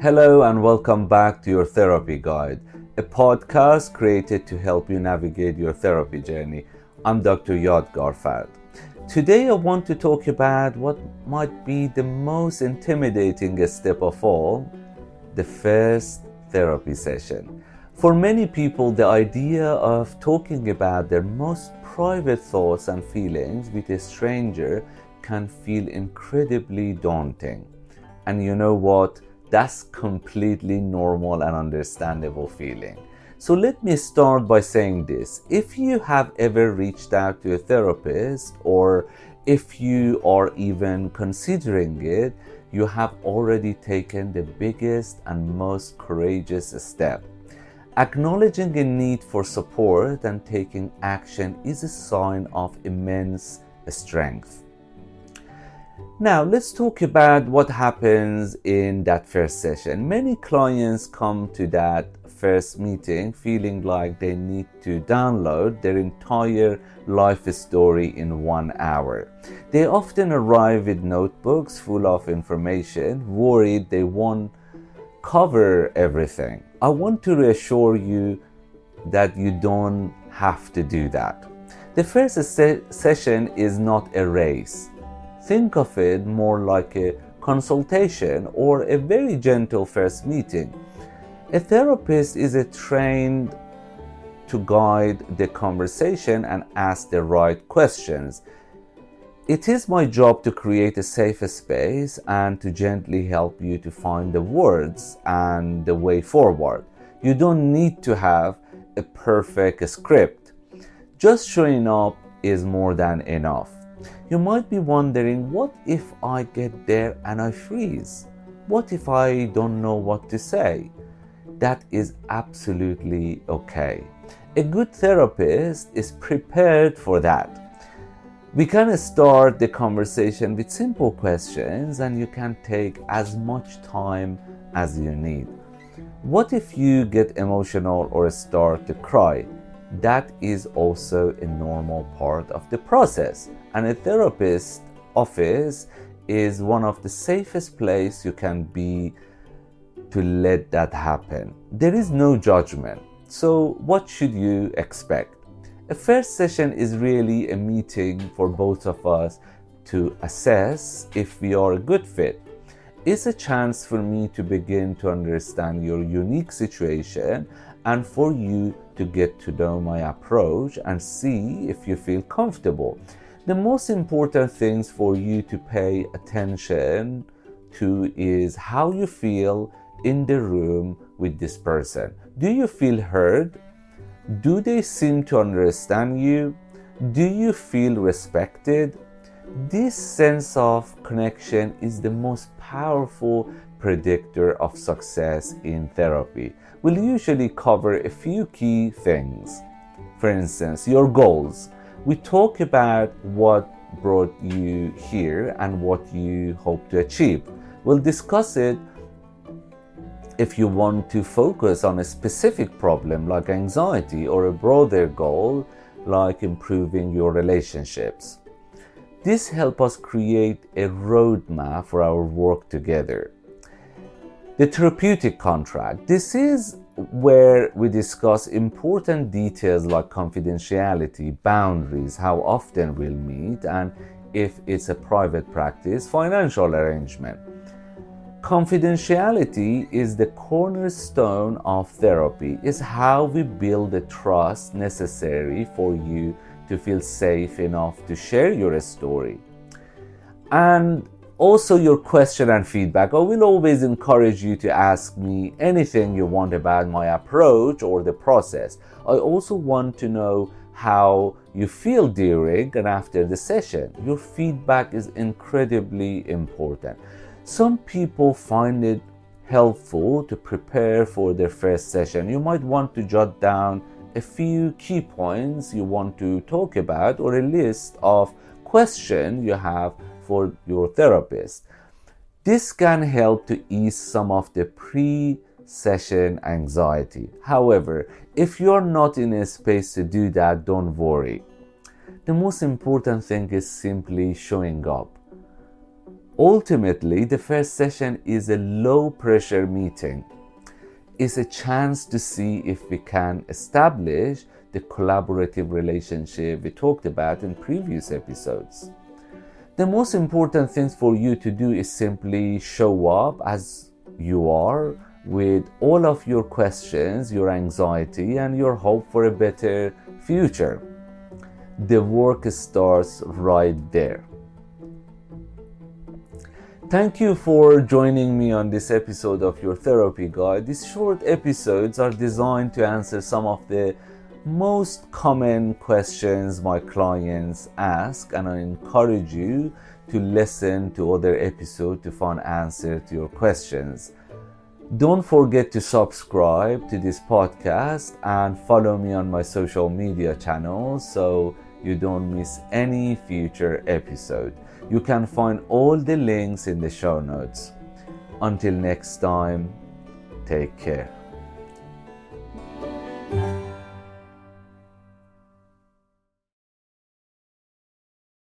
Hello and welcome back to your therapy guide, a podcast created to help you navigate your therapy journey. I'm Dr. Yadegarfard. Today I want to talk about what might be the most intimidating step of all, the first therapy session. For many people, the idea of talking about their most private thoughts and feelings with a stranger can feel incredibly daunting. And you know what? That's completely normal and understandable feeling. So let me start by saying this. If you have ever reached out to a therapist, or if you are even considering it, you have already taken the biggest and most courageous step. Acknowledging a need for support and taking action is a sign of immense strength. Now, let's talk about what happens in that first session. Many clients come to that first meeting feeling like they need to download their entire life story in 1 hour. They often arrive with notebooks full of information, worried they won't cover everything. I want to reassure you that you don't have to do that. The first session is not a race. Think of it more like a consultation or a very gentle first meeting. A therapist is trained to guide the conversation and ask the right questions. It is my job to create a safe space and to gently help you to find the words and the way forward. You don't need to have a perfect script. Just showing up is more than enough. You might be wondering, what if I get there and I freeze? What if I don't know what to say? That is absolutely okay. A good therapist is prepared for that. We can start the conversation with simple questions and you can take as much time as you need. What if you get emotional or start to cry? That is also a normal part of the process. And a therapist's office is one of the safest places you can be to let that happen. There is no judgment. So what should you expect? A first session is really a meeting for both of us to assess if we are a good fit. It's a chance for me to begin to understand your unique situation and for you to get to know my approach and see if you feel comfortable. The most important things for you to pay attention to is how you feel in the room with this person. Do you feel heard? Do they seem to understand you? Do you feel respected? This sense of connection is the most powerful predictor of success in therapy. We'll usually cover a few key things. For instance, your goals. We talk about what brought you here and what you hope to achieve. We'll discuss it if you want to focus on a specific problem like anxiety or a broader goal like improving your relationships. This helps us create a roadmap for our work together. The therapeutic contract. This is where we discuss important details like confidentiality, boundaries, how often we'll meet, and if it's a private practice, financial arrangement. Confidentiality is the cornerstone of therapy. It's how we build the trust necessary for you to feel safe enough to share your story. And also your question and feedback. I will always encourage you to ask me anything you want about my approach or the process. I also want to know how you feel during and after the session. Your feedback is incredibly important. Some people find it helpful to prepare for their first session. You might want to jot down a few key points you want to talk about or a list of questions you have for your therapist. This can help to ease some of the pre-session anxiety. However, if you're not in a space to do that, don't worry. The most important thing is simply showing up. Ultimately, the first session is a low pressure meeting. It's a chance to see if we can establish the collaborative relationship we talked about in previous episodes. The most important thing for you to do is simply show up as you are with all of your questions, your anxiety, and your hope for a better future. The work starts right there. Thank you for joining me on this episode of your therapy guide. These short episodes are designed to answer some of the most common questions my clients ask, and I encourage you to listen to other episodes to find answers to your questions. Don't forget to subscribe to this podcast and follow me on my social media channels so you don't miss any future episode. You can find all the links in the show notes. Until next time, take care.